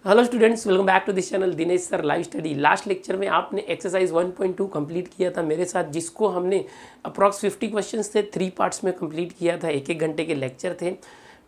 Hello students, welcome back to this channel Dinesh sir live study. Last lecture में आपने exercise 1.2 complete किया था मेरे साथ, जिसको हमने अप्रॉक्स 50 क्वेश्चंस थे, 3 पार्ट्स में कंप्लीट किया था, एक घंटे के लेक्चर थे।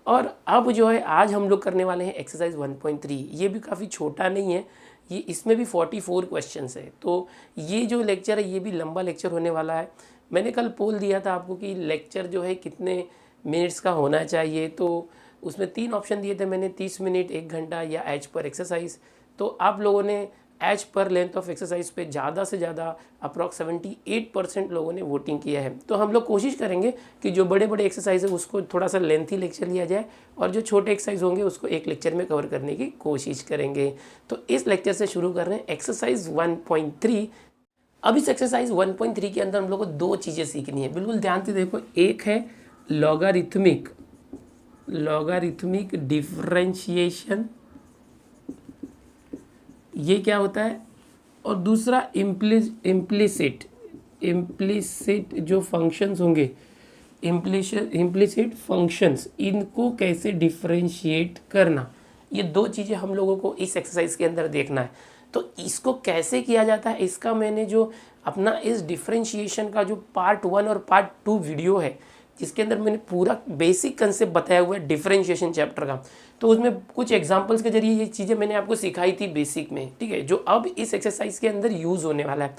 और अब जो है आज हम लोग करने वाले हैं एक्सरसाइज 1.3। ये भी काफ़ी छोटा नहीं है, ये इसमें भी 44 क्वेश्चंस है। तो ये जो लेक्चर है ये भी लंबा लेक्चर होने वाला है। मैंने कल पोल दिया था आपको कि लेक्चर जो है कितने मिनट्स का होना चाहिए, तो उसमें 3 ऑप्शन दिए थे मैंने, 30 मिनट, 1 घंटा या एच पर एक्सरसाइज। तो आप लोगों ने एच पर लेंथ ऑफ एक्सरसाइज पे ज़्यादा से ज़्यादा अप्रॉक्स 78% लोगों ने वोटिंग किया है। तो हम लोग कोशिश करेंगे कि जो बड़े बड़े एक्सरसाइज है उसको थोड़ा सा लेंथी लेक्चर लिया जाए, और जो छोटे एक्सरसाइज होंगे उसको एक लेक्चर में कवर करने की कोशिश करेंगे। तो इस लेक्चर से शुरू कर रहे हैं एक्सरसाइज 1.3। अब इस एक्सरसाइज 1.3 के अंदर हम लोग को 2 चीज़ें सीखनी है, बिल्कुल ध्यान से देखो। एक है लॉगरिथमिक डिफरेंशिएशन, ये क्या होता है, और दूसरा इम्प्लिसिट जो फंक्शंस होंगे, इम्प्लिसिट फंक्शंस, इनको कैसे डिफरेंशिएट करना। ये 2 चीज़ें हम लोगों को इस एक्सरसाइज के अंदर देखना है। तो इसको कैसे किया जाता है, इसका मैंने जो अपना इस डिफरेंशिएशन का जो पार्ट 1 और पार्ट 2 वीडियो है, जिसके अंदर मैंने पूरा बेसिक कंसेप्ट बताया हुआ है डिफरेंशिएशन चैप्टर का, तो उसमें कुछ एग्जांपल्स के जरिए ये चीज़ें मैंने आपको सिखाई थी बेसिक में, ठीक है, जो अब इस एक्सरसाइज के अंदर यूज़ होने वाला है।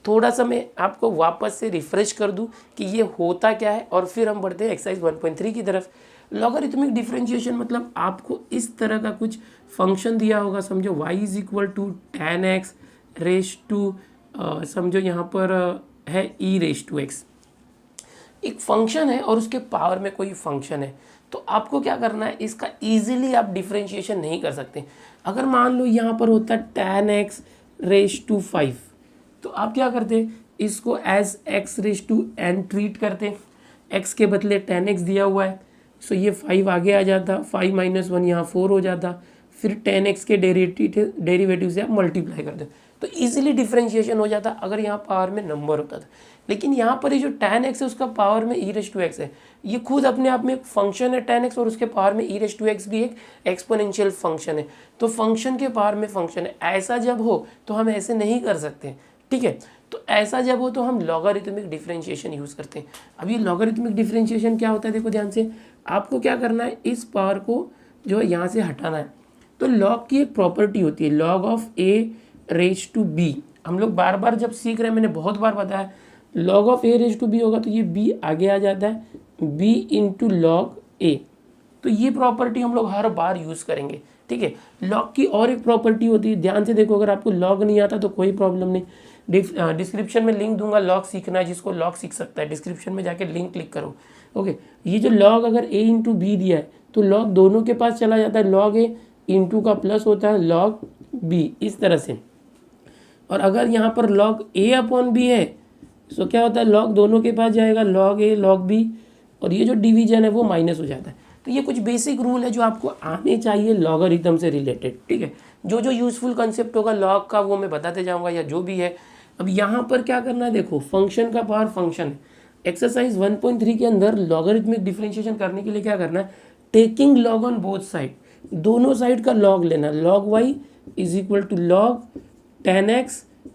थोड़ा सा मैं आपको वापस से रिफ्रेश कर दूं कि ये होता क्या है, और फिर हम बढ़ते हैं एक्सरसाइज 1.3 की तरफ। लॉगरिथमिक डिफरेंशिएशन मतलब आपको इस तरह का कुछ फंक्शन दिया होगा, समझो y is equal to tan x raise to, समझो यहाँ पर है e रेस टू x। एक फंक्शन है और उसके पावर में कोई फंक्शन है, तो आपको क्या करना है, इसका इजीली आप डिफरेंशिएशन नहीं कर सकते। अगर मान लो यहाँ पर होता tan x रेस टू 5, तो आप क्या करते, इसको as x raise to n treat करते। x के बदले tan x दिया हुआ है, सो ये 5 आगे आ जाता, 5 - 1 यहाँ 4 हो जाता, फिर tan x के डेरिवेटिव से आप मल्टीप्लाई करते, तो इजीली डिफरेंशिएशन हो जाता अगर यहाँ पावर में नंबर होता था। लेकिन यहाँ पर ये जो tan x है उसका पावर में e रेस टू x है, ये खुद अपने आप में एक फंक्शन है tan x, और उसके पावर में e रेस टू x भी एक एक्सपोनेंशियल फंक्शन है। तो फंक्शन के पावर में फंक्शन है, ऐसा जब हो तो हम ऐसे नहीं कर सकते, ठीक है। तो ऐसा जब हो तो हम लॉगरिथमिक डिफरेंशिएशन यूज़ करते हैं। अब ये लॉगरिथमिक डिफरेंशिएशन क्या होता है, देखो ध्यान से, आपको क्या करना है, इस पावर को जो है यहाँ से हटाना है। तो लॉग की एक प्रॉपर्टी होती है, log of a raise to b। हम लोग बार बार जब सीख रहे हैं, मैंने बहुत बार बताया, log of a raise to b होगा तो ये b आगे आ जाता है, b इंटू लॉग a। तो ये प्रॉपर्टी हम लोग हर बार यूज़ करेंगे, ठीक है। लॉग की और एक प्रॉपर्टी होती है, ध्यान से देखो, अगर आपको लॉग नहीं आता तो कोई प्रॉब्लम नहीं, डिस्क्रिप्शन में लिंक दूंगा, लॉग सीखना है जिसको लॉग सीख सकता है, डिस्क्रिप्शन में जाके लिंक क्लिक करो, ओके। ये जो लॉग अगर a इंटू बी दिया है तो लॉग दोनों के पास चला जाता है, लॉग a इंटू का प्लस होता है लॉग b, इस तरह से। और अगर यहाँ पर लॉग a अपॉन b है तो क्या होता है, लॉग दोनों के पास जाएगा, लॉग a लॉग b, और ये जो डिवीजन है वो माइनस हो जाता है। तो ये कुछ बेसिक रूल है जो आपको आने चाहिए लॉगरिथम से रिलेटेड, ठीक है। जो जो यूजफुल कंसेप्ट होगा लॉग का वो मैं बताते जाऊँगा, या जो भी है। अब यहाँ पर क्या करना है, देखो, फंक्शन का पावर फंक्शन है। एक्सरसाइज 1.3 के अंदर लॉगरिथमिक डिफरेंशिएशन करने के लिए क्या करना है, taking log on both side, दोनों साइड का लॉग लेना, log y is equal to log tan x,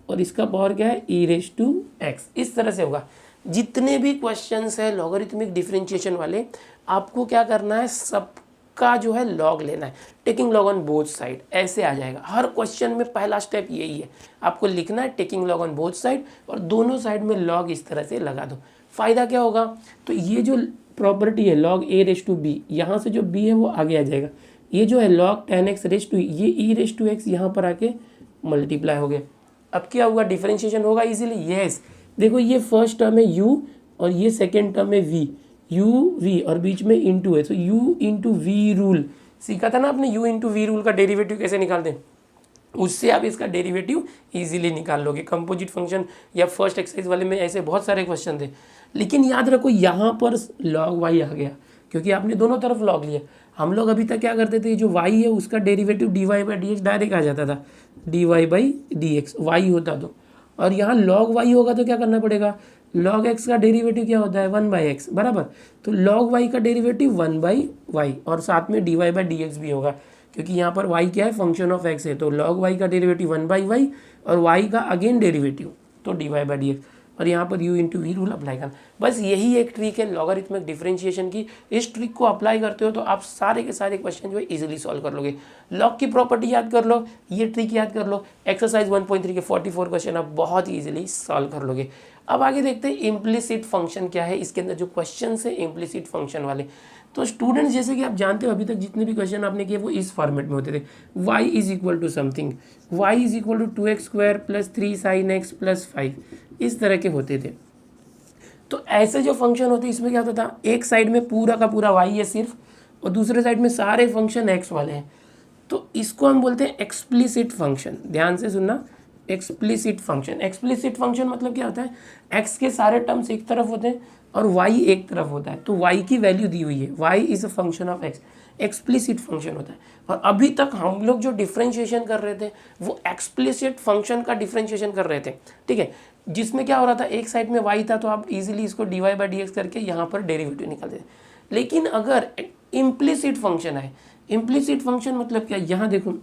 और इसका पावर क्या है, e रेज टू x। इस तरह से होगा। जितने भी क्वेश्चंस है लॉगरिथमिक डिफरेंशिएशन वाले, आपको क्या करना है, सबका जो है लॉग लेना है, taking log on both side, ऐसे आ जाएगा। हर क्वेश्चन में पहला स्टेप यही है, आपको लिखना है taking log on both side, और दोनों साइड में लॉग इस तरह से लगा दो। फायदा क्या होगा, तो ये जो प्रॉपर्टी है log a raise to b, यहाँ से जो b है वो आगे आ जाएगा। ये जो है log tan x raise to, ये e रेज टू x यहाँ पर आके मल्टीप्लाई हो गया। अब क्या हुआ, डिफरेंशिएशन होगा इजीली, यस। देखो, ये फर्स्ट टर्म है u और ये सेकेंड टर्म है v, u v और बीच में इंटू है, तो u इंटू वी रूल सीखा था ना आपने, u इंटू वी रूल का डेरिवेटिव कैसे निकालते हैं, उससे आप इसका डेरिवेटिव इजीली निकाल लोगे। कंपोजिट फंक्शन या फर्स्ट एक्सरसाइज वाले में ऐसे बहुत सारे क्वेश्चन थे। लेकिन याद रखो, यहाँ पर लॉग y आ गया क्योंकि आपने दोनों तरफ लॉग लिया। हम लोग अभी तक क्या करते थे, जो y है उसका derivative dy by d x direct आ जाता था, dy by d x y होता तो, और यहाँ log y होगा तो क्या करना पड़ेगा, log x का डेरिवेटिव क्या होता है, 1/x बराबर। तो log y का डेरिवेटिव 1/y, और साथ में dy बाई डी एक्स भी होगा। क्योंकि यहाँ पर y क्या है, फंक्शन ऑफ x है, तो log y का डेरिवेटिव 1/y और y का अगेन डेरिवेटिव तो dy/dx, और यहाँ पर u into v rule apply करना। बस यही एक ट्रिक है लॉगरिथमिक डिफरेंशिएशन की। इस ट्रिक को अप्लाई करते हो तो आप सारे के सारे क्वेश्चन जो है इजीली सॉल्व कर लोगे। लॉग की प्रॉपर्टी याद कर लो, ये ट्रिक याद कर लो, एक्सरसाइज 1.3 के 44 क्वेश्चन आप बहुत ही इजीली सॉल्व कर लोगे। अब आगे देखते हैं इम्प्लिसिट फंक्शन क्या है। इसके अंदर जो क्वेश्चन है इम्प्लिसिट फंक्शन वाले, तो स्टूडेंट्स जैसे कि आप जानते हो अभी तक जितने भी क्वेश्चन आपने किए वो इस फॉर्मेट में होते थे। y is equal to something, y is equal to 2x² plus 3 sin x plus 5, इस तरह के होते थे। तो ऐसे जो फंक्शन होते हैं इसमें क्या होता था, एक साइड में पूरा का पूरा y है सिर्फ, और दूसरे साइड में सारे फंक्शन x वाले हैं, तो इसको हम बोलते हैं एक्सप्लिसिट फंक्शन। ध्यान से सुनना, एक्सप्लिसिट फंक्शन। एक्सप्लिसिट फंक्शन मतलब क्या होता है, x के सारे टर्म्स एक तरफ होते हैं और y एक तरफ होता है, तो y की वैल्यू दी हुई है, y is a function of x, explicit function होता है। और अभी तक हम लोग जो डिफरेंशिएशन कर रहे थे वो एक्सप्लिसिट फंक्शन का डिफरेंशिएशन कर रहे थे, ठीक है, जिसमें क्या हो रहा था, एक साइड में y था तो आप इजीली इसको dy/dx करके यहाँ पर डेरिवेटिव निकाल देते। लेकिन अगर इम्प्लिसिट फंक्शन है, इम्प्लिसिट फंक्शन मतलब क्या, यहाँ देखो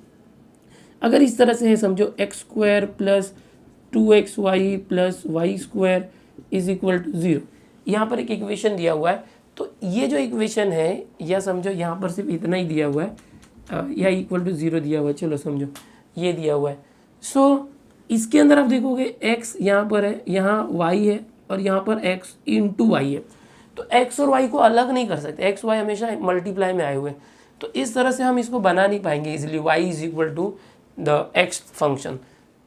अगर इस तरह से है समझो, x² plus 2xy plus y² is equal to 0, यहाँ पर एक इक्वेशन दिया हुआ है, तो ये जो इक्वेशन है या समझो यहाँ पर सिर्फ इतना ही दिया हुआ है या इक्वल टू 0 दिया हुआ है, चलो समझो ये दिया हुआ है। सो इसके अंदर आप देखोगे x यहाँ पर है, यहाँ y है और यहाँ पर x इंटू वाई है, तो x और y को अलग नहीं कर सकते, x y हमेशा मल्टीप्लाई में आए हुए हैं, तो इस तरह से हम इसको बना नहीं पाएंगे easily, y is equal to the x function.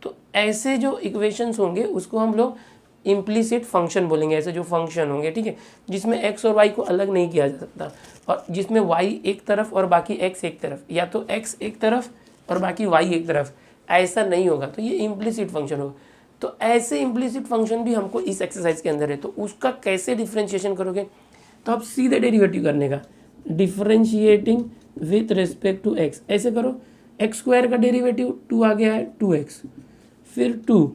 तो ऐसे जो इक्वेशंस होंगे उसको हम लोग इम्प्लिसिट फंक्शन बोलेंगे, ऐसे जो फंक्शन होंगे, ठीक है, जिसमें x और y को अलग नहीं किया जा सकता, और जिसमें y एक तरफ और बाकी x एक तरफ, या तो x एक तरफ और बाकी y एक तरफ, ऐसा नहीं होगा, तो ये इम्प्लिसिट फंक्शन होगा। तो ऐसे इम्प्लिसिट फंक्शन भी हमको इस एक्सरसाइज के अंदर है, तो उसका कैसे डिफ्रेंशिएशन करोगे, तो आप सीधे डेरिवेटिव करने का, differentiating with respect to x, ऐसे करो, x² का डेरिवेटिव 2 आ गया है 2x, फिर 2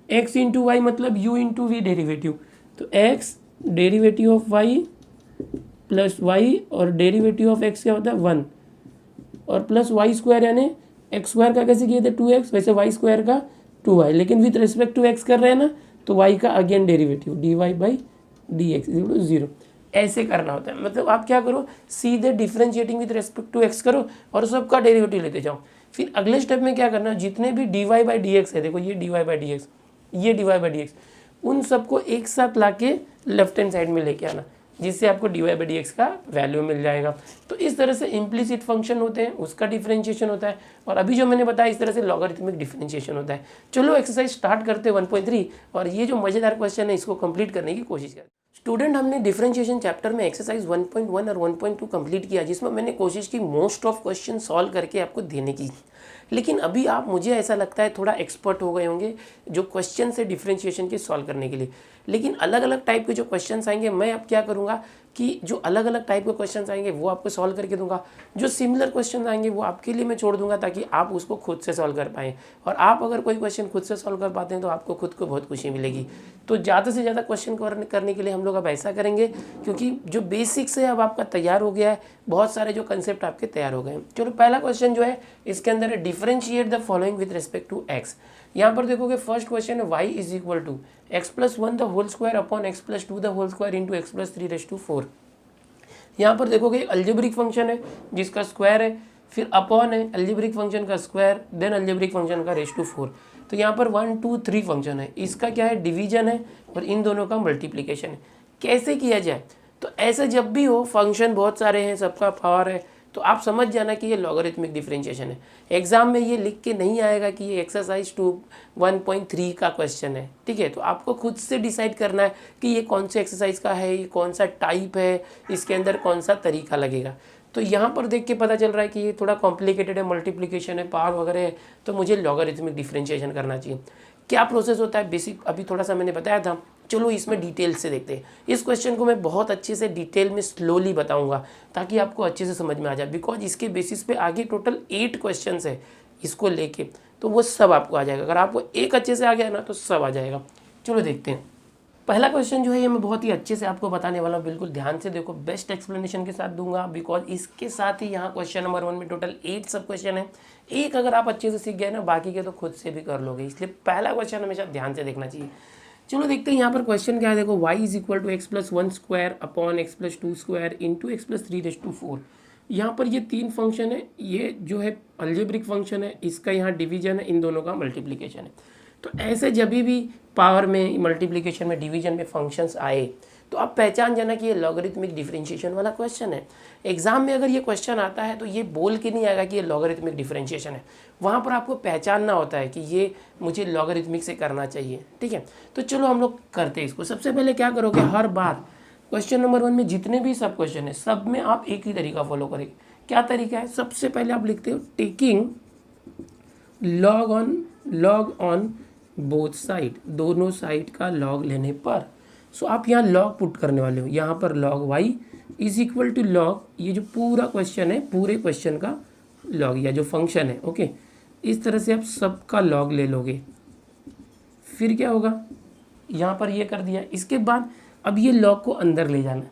x इंटू वाई मतलब u इंटू वी डेरिवेटिव, तो x derivative of y plus y और डेरिवेटिव ऑफ x क्या होता है 1, और प्लस y² यानी x² का कैसे किए थे 2x, वैसे y² का 2y, लेकिन विथ रिस्पेक्ट टू x कर रहे हैं ना, तो y का again derivative dy/dx is equal to 0, ऐसे करना होता है। मतलब आप क्या करो, सीधे differentiating with respect to x करो और सबका डेरिवेटिव लेते जाओ। फिर अगले स्टेप में क्या करना, जितने भी dy/dx है, देखो ये dy/dx, ये dy/dx, उन सबको एक साथ लाके लेफ्ट हैंड साइड में लेके आना, जिससे आपको dy/dx का वैल्यू मिल जाएगा। तो इस तरह से इम्प्लिसिट फंक्शन होते हैं, उसका डिफरेंशिएशन होता है, और अभी जो मैंने बताया इस तरह से लॉगरिथमिक डिफरेंशिएशन होता है। चलो एक्सरसाइज स्टार्ट करते हैं 1.3, और ये जो मज़ेदार क्वेश्चन है इसको कंप्लीट करने की कोशिश करें। स्टूडेंट, हमने डिफरेंशिएशन चैप्टर में एक्सरसाइज 1.1 और 1.2 कंप्लीट किया, जिसमें मैंने कोशिश की मोस्ट ऑफ क्वेश्चन सॉल्व करके आपको देने की। लेकिन अभी आप, मुझे ऐसा लगता है, थोड़ा एक्सपर्ट हो गए होंगे जो क्वेश्चन से डिफरेंशिएशन के सॉल्व करने के लिए। लेकिन अलग अलग टाइप के जो क्वेश्चंस आएंगे, मैं अब क्या करूँगा कि जो अलग अलग टाइप के क्वेश्चंस आएंगे वो आपको सॉल्व करके दूंगा, जो सिमिलर क्वेश्चन आएंगे वो आपके लिए मैं छोड़ दूंगा, ताकि आप उसको खुद से सॉल्व कर पाएँ। और आप अगर कोई क्वेश्चन खुद से सॉल्व कर पाते हैं तो आपको खुद को बहुत खुशी मिलेगी। तो ज़्यादा से ज़्यादा क्वेश्चन करने के लिए हम लोग अब ऐसा करेंगे, क्योंकि जो बेसिक्स है अब आपका तैयार हो गया है, बहुत सारे जो कंसेप्ट आपके तैयार हो गए हैं। चलो पहला क्वेश्चन जो है इसके अंदर है, differentiate the following with respect to x. यहाँ पर देखोगे फर्स्ट क्वेश्चन है y is equal to x plus 1 the whole square upon x plus 2 the whole square into x plus 3/4। यहाँ पर देखोगे अलजेब्रिक फंक्शन है जिसका स्क्वायर है, फिर अपॉन है अलजेब्रिक फंक्शन का स्क्वायर, देन अलजेब्रिक फंक्शन का रेज़/4। तो यहाँ पर 1 2 3 फंक्शन है, इसका क्या है, डिवीजन है, और इन दोनों का मल्टीप्लिकेशन है। कैसे किया जाए, तो ऐसे जब भी हो, फंक्शन बहुत सारे हैं, सबका पावर है, तो आप समझ जाना कि ये लॉगरिथमिक डिफरेंशिएशन है। एग्जाम में ये लिख के नहीं आएगा कि ये एक्सरसाइज 1.3 का क्वेश्चन है, ठीक है। तो आपको खुद से डिसाइड करना है कि ये कौन से एक्सरसाइज का है, ये कौन सा टाइप है, इसके अंदर कौन सा तरीका लगेगा। तो यहाँ पर देख के पता चल रहा है कि ये थोड़ा कॉम्प्लिकेटेड है, मल्टीप्लिकेशन है, पावर वगैरह है, तो मुझे लॉगरिथमिक डिफरेंशिएशन करना चाहिए। क्या प्रोसेस होता है, बेसिक अभी थोड़ा सा मैंने बताया था। चलो इसमें डिटेल से देखते हैं। इस क्वेश्चन को मैं बहुत अच्छे से डिटेल में स्लोली बताऊंगा, ताकि आपको अच्छे से समझ में आ जाए, बिकॉज इसके बेसिस पे आगे टोटल 8 क्वेश्चंस है इसको लेके, तो वो सब आपको आ जाएगा। अगर आपको एक अच्छे से आ गया ना तो सब आ जाएगा। चलो देखते हैं। पहला क्वेश्चन जो है ये मैं बहुत ही अच्छे से आपको बताने वाला हूँ, बिल्कुल ध्यान से देखो, बेस्ट एक्सप्लेनेशन के साथ दूंगा, बिकॉज इसके साथ ही यहाँ क्वेश्चन नंबर 1 में टोटल 8 सब क्वेश्चन है। एक अगर आप अच्छे से सीख गए ना, बाकी के तो खुद से भी कर लोगे, इसलिए पहला क्वेश्चन हमेशा ध्यान से देखना चाहिए। चलो देखते हैं यहाँ पर क्वेश्चन क्या है। देखो y is equal to x plus 1 square upon x plus 2 square into x plus 3/4। यहाँ पर ये 3 फंक्शन है, ये जो है अलजेब्रिक फंक्शन है, इसका यहाँ डिवीजन है, इन दोनों का मल्टीप्लिकेशन है। तो ऐसे जब भी पावर में, मल्टीप्लिकेशन में, डिवीजन में फंक्शंस आए तो आप पहचान जाना कि ये लॉगरिथमिक डिफरेंशिएशन वाला क्वेश्चन है। एग्जाम में अगर ये क्वेश्चन आता है तो ये बोल के नहीं आएगा कि ये लॉगरिथमिक डिफरेंशिएशन है, वहाँ पर आपको पहचानना होता है कि ये मुझे लॉगरिथमिक से करना चाहिए, ठीक है। तो चलो हम लोग करते हैं इसको। सबसे पहले क्या करोगे, हर बार क्वेश्चन नंबर 1 में जितने भी सब क्वेश्चन है सब में आप एक ही तरीका फॉलो करेंगे। क्या तरीका है, सबसे पहले आप लिखते हो taking log on both side, दोनों साइड का लॉग लेने पर। सो आप यहाँ लॉग पुट करने वाले हो, यहाँ पर log y is equal to log, ये जो पूरा क्वेश्चन है पूरे क्वेश्चन का लॉग या जो फंक्शन है, ओके। इस तरह से आप सबका लॉग ले लोगे। फिर क्या होगा, यहाँ पर ये कर दिया। इसके बाद अब ये लॉग को अंदर ले जाना।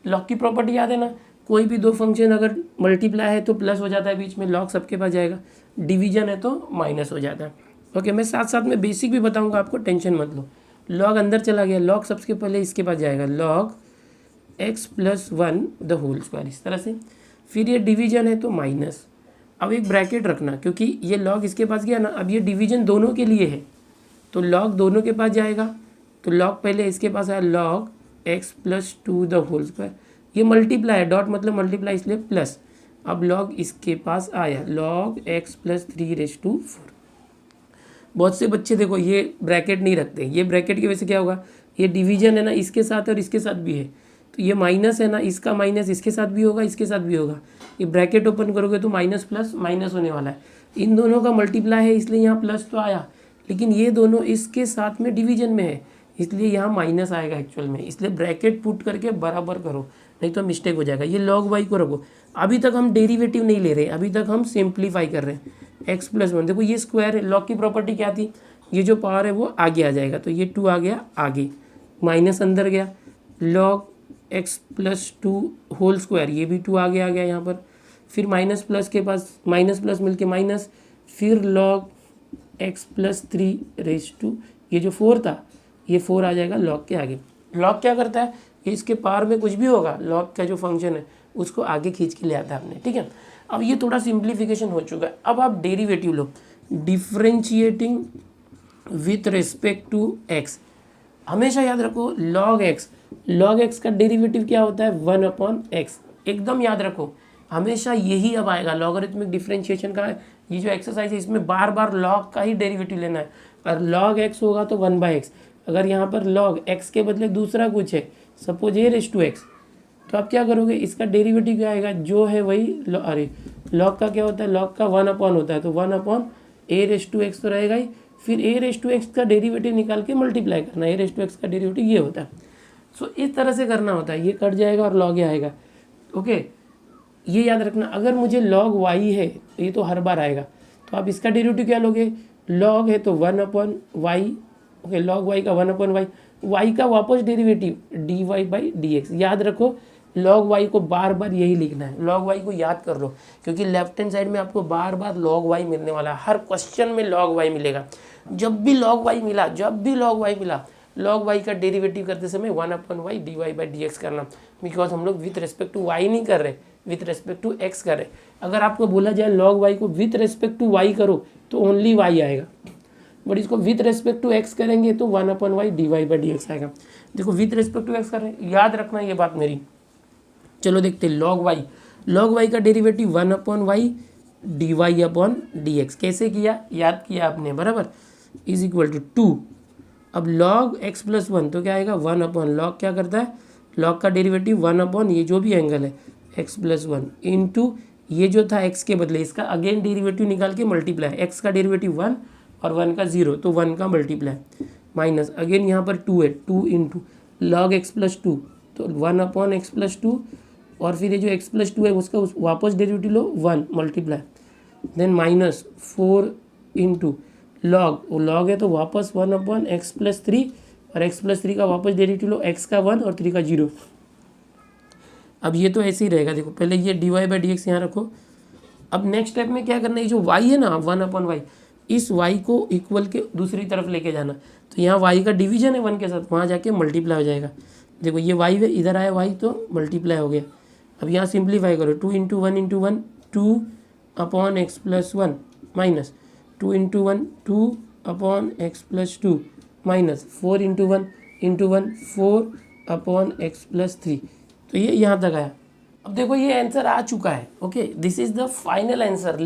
लॉग की प्रॉपर्टी याद है ना, कोई भी दो फंक्शन अगर मल्टीप्लाई है तो प्लस हो जाता है बीच में, लॉग सबके पास जाएगा, डिवीजन है तो माइनस हो जाता है, ओके। मैं साथ साथ में बेसिक भी बताऊंगा आपको, टेंशन मत लो। लॉग अंदर चला गया, लॉग सबसे पहले इसके पास जाएगा, log x plus 1 the whole square, इस तरह से। फिर ये डिवीजन है तो माइनस, अब एक ब्रैकेट रखना क्योंकि ये लॉग इसके पास गया ना, अब ये डिवीजन दोनों के लिए है तो लॉग दोनों के पास जाएगा। तो लॉग पहले इसके पास आया, log x plus 2 the whole square, ये मल्टीप्लाई है, डॉट मतलब मल्टीप्लाई इसलिए प्लस। अब लॉग इसके पास आया, लॉग x प्लस 3/4। बहुत से बच्चे देखो ये ब्रैकेट नहीं रखते, ये ब्रैकेट की वजह से क्या होगा, ये डिवीजन है ना इसके साथ और इसके साथ भी है, तो ये माइनस है ना, इसका माइनस इसके साथ भी होगा, इसके साथ भी होगा। ये ब्रैकेट ओपन करोगे तो माइनस प्लस माइनस होने वाला है। इन दोनों का मल्टीप्लाई है इसलिए यहाँ प्लस तो आया, लेकिन ये दोनों इसके साथ में डिवीजन में है इसलिए यहाँ माइनस आएगा एक्चुअल में, इसलिए ब्रैकेट पुट करके बराबर करो, नहीं तो मिस्टेक हो जाएगा। ये लॉग वाई को रखो। अभी तक हम डेरिवेटिव नहीं ले रहे, अभी तक हम सिंप्लीफाई कर रहे हैं। x प्लस 1, देखो ये स्क्वायर है, लॉग की प्रॉपर्टी क्या थी, ये जो पावर है वो आगे आ जाएगा, तो ये 2 आ गया आगे, माइनस अंदर गया, log x plus 2 whole square, ये भी 2 आगे आ गया यहाँ पर। फिर माइनस प्लस के पास माइनस प्लस मिलके माइनस, फिर लॉग x प्लस 3/2, ये जो 4 था ये 4 आ जाएगा लॉग के आगे। लॉग क्या करता है, ये इसके पावर में कुछ भी होगा, लॉग का जो फंक्शन है उसको आगे खींच के ले आता है आपने, ठीक है। अब ये थोड़ा सिंप्लीफिकेशन हो चुका है, अब आप डेरिवेटिव लो, differentiating with respect to x। हमेशा याद रखो log x का डेरिवेटिव क्या होता है, 1/x, एकदम याद रखो, हमेशा यही अब आएगा लॉगरिथमिक डिफरेंशिएशन का। ये जो एक्सरसाइज है इसमें बार बार log का ही डेरिवेटिव लेना है, और log x होगा तो 1/x। अगर यहाँ पर log x के बदले दूसरा कुछ है, सपोज a/x, तो आप क्या करोगे, इसका डेरिवेटिव क्या आएगा, जो है वही, अरे log का क्या होता है, log का 1/, होता है तो 1/a/x तो रहेगा ही, फिर a/x का डेरिवेटिव निकाल के मल्टीप्लाई करना, a/x का डेरिवेटिव ये होता है। सो इस तरह से करना होता है, ये कट जाएगा और log आएगा, ओके। ये याद रखना, अगर मुझे log y है तो ये तो हर बार आएगा, तो आप इसका डेरिवेटिव क्या लोगे, log है तो 1/y, ओके, log y का 1/y, y का वापस डेरिवेटिव dy/dx। याद रखो log y को बार बार यही लिखना है, log y को याद कर लो, क्योंकि लेफ्ट हैंड साइड में आपको बार बार log y मिलने वाला है, हर क्वेश्चन में log y मिलेगा। जब भी log y मिला, log y का डेरिवेटिव करते समय 1/y dy/dx करना, बिकॉज हम लोग विथ रेस्पेक्ट टू y नहीं कर रहे, विथ रेस्पेक्ट टू x कर रहे। अगर आपको बोला जाए log y को विथ रेस्पेक्ट टू y करो तो ओनली y आएगा, बट इसको विथ रेस्पेक्ट टू x करेंगे तो 1/y dy/dx आएगा। देखो विथ रेस्पेक्ट टू x कर रहे हैं, याद रखना ये बात मेरी। चलो देखते हैं log y का डेरिवेटिव 1/y dy/dx कैसे किया, याद किया आपने बराबर, इज इक्वल टू 2। अब log x प्लस 1 तो क्या आएगा, 1/, log क्या करता है, log का डेरिवेटिव 1/, ये जो भी एंगल है x प्लस 1 इंटू ये जो था x के बदले इसका अगेन डेरिवेटिव निकाल के मल्टीप्लाई, x का डेरिवेटिव 1 और 1 का 0 तो 1 का मल्टीप्लाई, माइनस अगेन यहाँ पर 2 है, 2 इंटू log x प्लस 2 तो 1/x प्लस 2, और फिर ये जो x प्लस 2 है उसका वापस डेरिवेटिव लो 1 multiply, then minus 4 into log है तो वापस 1/x प्लस 3 और x प्लस 3 का वापस डेरिवेटिव लो, x का 1 और 3 का 0। अब ये तो ऐसे ही रहेगा, देखो पहले ये dy बाई डी एक्स यहाँ रखो। अब नेक्स्ट स्टेप में क्या करना है, जो y है ना 1/y, इस y को इक्वल के दूसरी तरफ लेके जाना। तो यहाँ y का डिवीजन है 1 के साथ, वहाँ जाके मल्टीप्लाई हो जाएगा। देखो ये y है, इधर आया y तो मल्टीप्लाई हो गया। अब यहाँ सिंप्लीफाई करो, 2 into 1 into 1 2 upon x plus 1 minus 2 into 1 2 upon x plus 2 minus 4 into 1 into 1 4 upon x plus 3। तो ये यहाँ तक आया। अब देखो ये आंसर आ चुका है, okay, this is the final answer.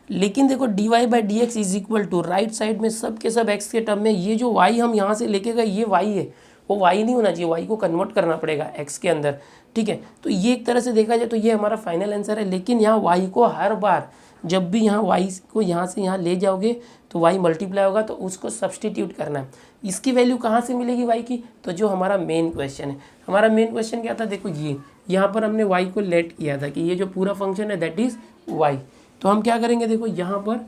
लेकिन देखो dy by d x is equal to right side में सब के सब x के टर्म में, ये जो y हम यहाँ से लेके गए ये y है, वो y नहीं होना चाहिए, y को कन्वर्ट करना पड़ेगा x के अंदर, ठीक है। तो ये एक तरह से देखा जाए तो ये हमारा फाइनल आंसर है। लेकिन यहाँ y को हर बार जब भी यहाँ y को यहाँ से यहाँ ले जाओगे तो y मल्टीप्लाई होगा, तो उसको सब्सटीट्यूट करना है। इसकी वैल्यू कहाँ से मिलेगी y की, तो जो हमारा मेन क्वेश्चन है, हमारा मेन क्वेश्चन क्या था, देखो ये यहाँ पर हमने y को लेट किया था कि ये जो पूरा फंक्शन है दैट इज y। तो हम क्या करेंगे, देखो यहाँ पर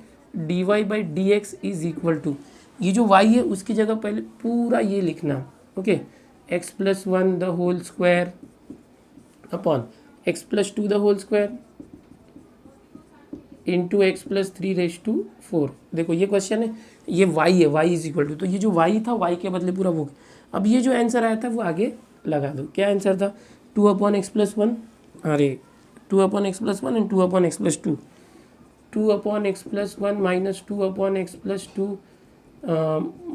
dy by d x is equal to, ये जो y है उसकी जगह पहले पूरा ये लिखना, okay, x plus 1 the whole square upon x plus 2 the whole square into x plus 3 raise to 4। देखो ये क्वेश्चन है, ये y है, y इज इक्वल टू, तो ये जो y था y के बदले पूरा वो। अब ये जो आंसर आया था वो आगे लगा दो। क्या आंसर था, 2 अपॉन एक्स प्लस 1, अरे 2 upon x plus 1 and 2 upon x plus 2, 2 upon x plus 1 minus 2 upon x plus 2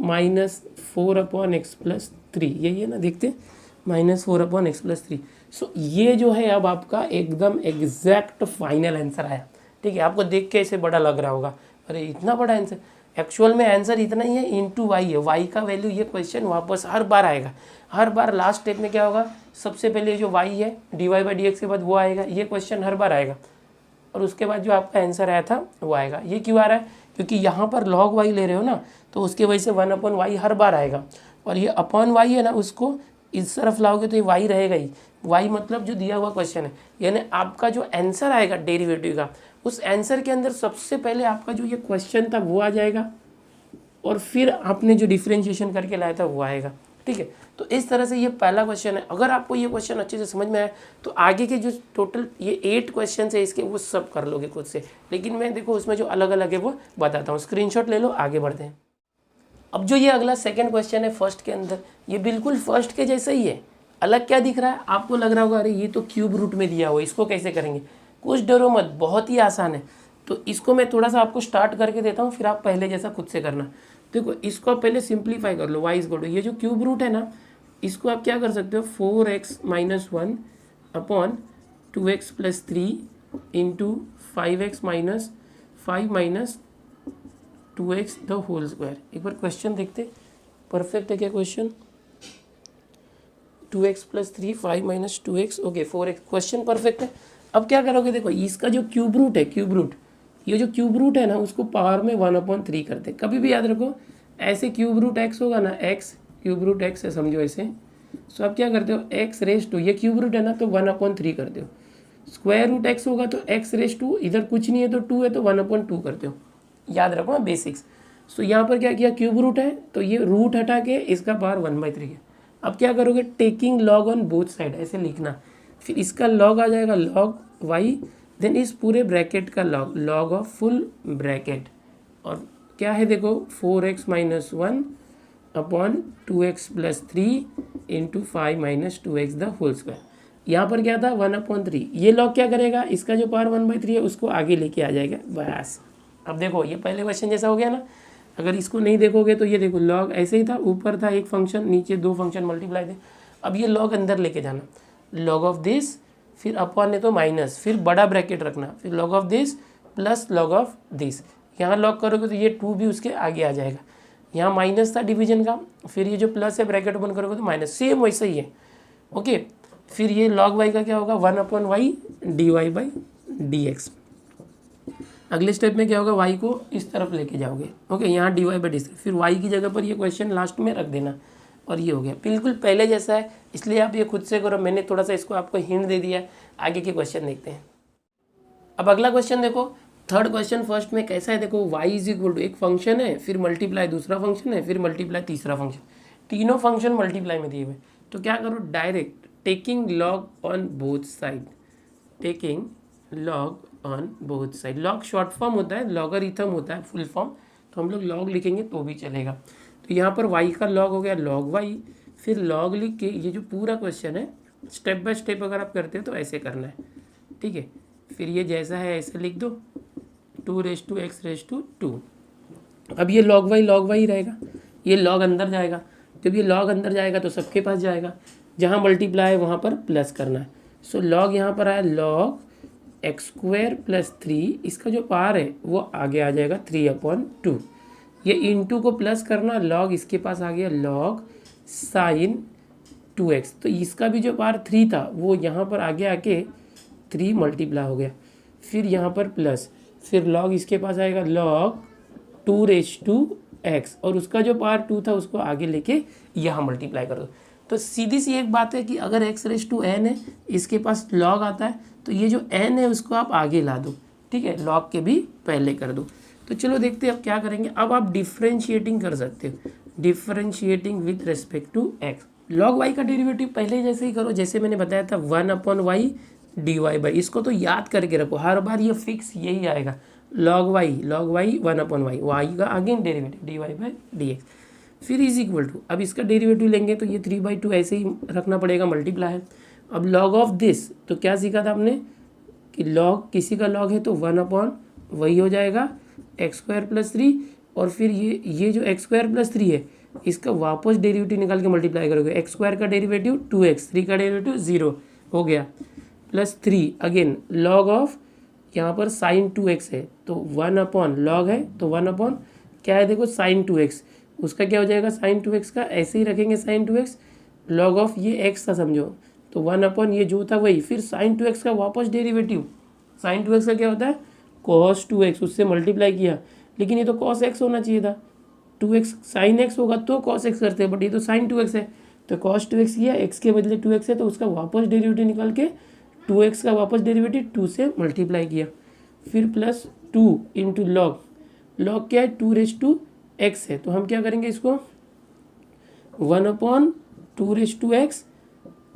minus 4 upon x plus 3, यही है ना, देखते माइनस 4 अपॉन एक्स प्लस 3। सो ये जो है अब आपका एकदम एग्जैक्ट फाइनल आंसर आया, ठीक है। आपको देख के ऐसे बड़ा लग रहा होगा, अरे इतना बड़ा आंसर, एक्चुअल में आंसर इतना ही है, इंटू वाई है, वाई का वैल्यू, ये क्वेश्चन वापस हर बार आएगा, हर बार लास्ट स्टेप में क्या होगा, सबसे पहले जो वाई है dy बाई डी एक्स के बाद वो आएगा, ये क्वेश्चन हर बार आएगा, और उसके बाद जो आपका आंसर आया था वो आएगा। ये क्यों आ रहा है, क्योंकि यहाँ पर log y ले रहे हो ना, तो उसकी वजह से 1 अपॉन वाई हर बार आएगा, और ये अपॉन वाई है ना, उसको इस तरफ लाओगे तो ये y रहेगा ही। y मतलब जो दिया हुआ क्वेश्चन है, यानी आपका जो आंसर आएगा डेरिवेटिव का, उस आंसर के अंदर सबसे पहले आपका जो ये क्वेश्चन था वो आ जाएगा, और फिर आपने जो डिफरेंशिएशन करके लाया था वो आएगा, ठीक है। तो इस तरह से ये पहला क्वेश्चन है। अगर आपको ये क्वेश्चन अच्छे से समझ में आया तो आगे के जो टोटल ये 8 क्वेश्चन है इसके, वो सब कर लोगे खुद से। लेकिन मैं देखो उसमें जो अलग अलग है वो बताता हूँ, स्क्रीनशॉट ले लो, आगे बढ़ते हैं। अब जो ये अगला सेकंड क्वेश्चन है फर्स्ट के अंदर, ये बिल्कुल फर्स्ट के जैसा ही है। अलग क्या दिख रहा है, आपको लग रहा होगा अरे ये तो क्यूब रूट में दिया हुआ, इसको कैसे करेंगे। कुछ डरो मत, बहुत ही आसान है। तो इसको मैं थोड़ा सा आपको स्टार्ट करके देता हूँ, फिर आप पहले जैसा खुद से करना। देखो इसको आप पहले सिंप्लीफाई कर लो, y इज इक्वल टू, ये जो क्यूब रूट है ना, इसको आप क्या कर सकते हो, 4x minus 1 upon 2x plus 3 into 5x minus 5 minus 2x the whole square. एक बार क्वेश्चन देखते, परफेक्ट है क्या question, 2x plus 3 5 minus 2x, okay 4x, question perfect है। अब क्या करोगे, देखो इसका जो क्यूब रूट है, क्यूब रूट, ये जो क्यूब रूट है ना, उसको पावर में 1/3 करते हैं। कभी भी याद रखो, ऐसे क्यूब रूट x होगा ना, x क्यूब रूट x है, समझो ऐसे। सो आप क्या करते हो, x रेस टू, ये क्यूब रूट है ना तो 1/3 करते हो। स्क्वायर रूट x होगा तो x रेस टू, इधर कुछ नहीं है तो 2 है तो 1/2 करते हो। याद रखो ना बेसिक्स। सो यहाँ पर क्या किया, क्यूब रूट है तो ये रूट हटा के इसका पावर 1/3 है। अब क्या करोगे, taking log on both side, ऐसे लिखना, फिर इसका लॉग आ जाएगा लॉग y, देन इस पूरे ब्रैकेट का log, log of full bracket, और क्या है देखो 4x minus 1 upon 2x plus 3 into 5 minus 2x the whole square. यहाँ पर क्या था 1/3, ये लॉग क्या करेगा, इसका जो पावर 1/3 है उसको आगे लेके आ जाएगा, बस। अब देखो ये पहले क्वेश्चन जैसा हो गया ना। अगर इसको नहीं देखोगे तो ये देखो लॉग ऐसे ही था, ऊपर था एक फंक्शन, नीचे 2 फंक्शन मल्टीप्लाई थे। अब ये लॉग अंदर लेके जाना, लॉग ऑफ दिस, फिर अपॉन है तो माइनस, फिर बड़ा ब्रैकेट रखना, फिर log of this plus log of this. यहाँ लॉग करोगे तो ये 2 भी उसके आगे आ जाएगा। यहाँ माइनस था डिवीजन का, फिर ये जो प्लस है ब्रैकेट ओपन करोगे तो माइनस, सेम वैसा ही है, ओके। फिर ये लॉग वाई का क्या होगा, 1/y dy by d x. अगले स्टेप में क्या होगा, y को इस तरफ लेके जाओगे, ओके, यहाँ dy बाई डी, फिर y की जगह पर ये क्वेश्चन लास्ट में रख देना, और ये हो गया बिल्कुल पहले जैसा है। इसलिए आप ये खुद से करो, मैंने थोड़ा सा इसको आपको हिंट दे दिया। आगे के क्वेश्चन देखते हैं। अब अगला क्वेश्चन देखो, थर्ड क्वेश्चन फर्स्ट में कैसा है, देखो y इज इक्वल टू, एक फंक्शन है, फिर मल्टीप्लाई दूसरा फंक्शन है, फिर मल्टीप्लाई तीसरा फंक्शन, तीनों फंक्शन मल्टीप्लाई में दिए हुए, तो क्या करो direct taking log on both side, taking log on both side. Log short form होता है, लॉगरिथम होता है फुल फॉर्म, तो हम लोग लॉग लिखेंगे तो भी चलेगा। तो यहाँ पर y का लॉग हो गया लॉग y, फिर लॉग लिख के ये जो पूरा क्वेश्चन है स्टेप बाय स्टेप अगर आप करते हो तो ऐसे करना है, ठीक है। फिर ये जैसा है ऐसे लिख दो 2x2 अब ये log y रहेगा, ये log अंदर जाएगा, जब ये log अंदर जाएगा तो सबके पास जाएगा, जहाँ मल्टीप्लाई है वहाँ पर प्लस करना है। सो log यहाँ पर आया log x² + 3, इसका जो पार है वो आगे आ जाएगा 3/2, ये इंटू को प्लस करना, log इसके पास आ गया log sin 2x, तो इसका भी जो पार 3 था वो यहाँ पर आगे आके 3 मल्टीप्लाई हो गया, फिर यहाँ पर प्लस, फिर log इसके पास आएगा log 2x, और उसका जो पावर 2 था उसको आगे लेके यहाँ मल्टीप्लाई कर दो। तो सीधी सी एक बात है कि अगर x⁻n है, इसके पास log आता है, तो ये जो n है उसको आप आगे ला दो, ठीक है, log के भी पहले कर दो। तो चलो देखते हैं अब क्या करेंगे। अब आप डिफ्रेंशिएटिंग कर सकते हो, differentiating with respect to x। log y का डेरिवेटिव पहले जैसे ही करो, जैसे मैंने बताया था 1/y dy/, इसको तो याद करके रखो, हर बार ये फिक्स यही आएगा, log y 1/y, y का अगेन डेरिवेटिव dy/dx, फिर इज इक्वल टू, अब इसका डेरिवेटिव लेंगे तो ये 3/2 ऐसे ही रखना पड़ेगा, मल्टीप्लाई है। अब log ऑफ दिस, तो क्या सीखा था आपने कि log किसी का log है तो 1/ वही हो जाएगा x² + 3, और फिर ये जो x² + 3 है इसका वापस डेरिवेटिव निकाल के मल्टीप्लाई करोगे, x² का डेरिवेटिव 2x, 3 का डेरिवेटिव 0 हो गया, +3 अगेन log ऑफ, यहाँ पर sin 2x है तो 1/ log है तो 1/ क्या है देखो sin 2x, उसका क्या हो जाएगा sin 2x का, ऐसे ही रखेंगे sin 2x, log ऑफ ये x था समझो, तो 1/ ये जो था वही, फिर sin 2x का वापस डेरिवेटिव, sin 2x का क्या होता है cos 2x, उससे मल्टीप्लाई किया, लेकिन ये तो cos x होना चाहिए था, 2x sin x होगा तो cos x करते हैं, बट ये तो sin 2x है, तो cos 2x किया, x के बदले 2x है तो उसका वापस डेरिवेटिव निकाल के 2x का वापस डेरिवेटिव 2 से मल्टीप्लाई किया, फिर +2 इंटू log क्या है 2x है, तो हम क्या करेंगे इसको 1/2x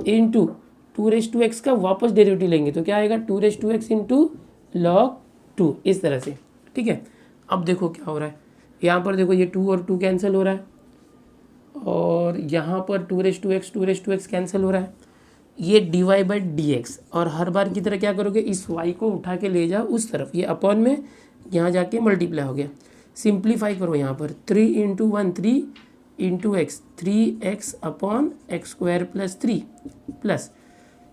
इंटू 2x का वापस डेरिवेटिव लेंगे, तो क्या आएगा 2x इंटू log 2, इस तरह से, ठीक है। अब देखो क्या हो रहा है, यहाँ पर देखो ये 2 और 2 कैंसिल हो रहा है, और यहाँ पर 2x कैंसिल हो रहा है, ये dy/dx, और हर बार की तरह क्या करोगे इस y को उठा के ले जाओ उस तरफ, ये अपॉन में यहाँ जाके मल्टीप्लाई हो गया, सिंप्लीफाई करो यहाँ पर 3 into 1 3 into x, 3x/x² + 3 plus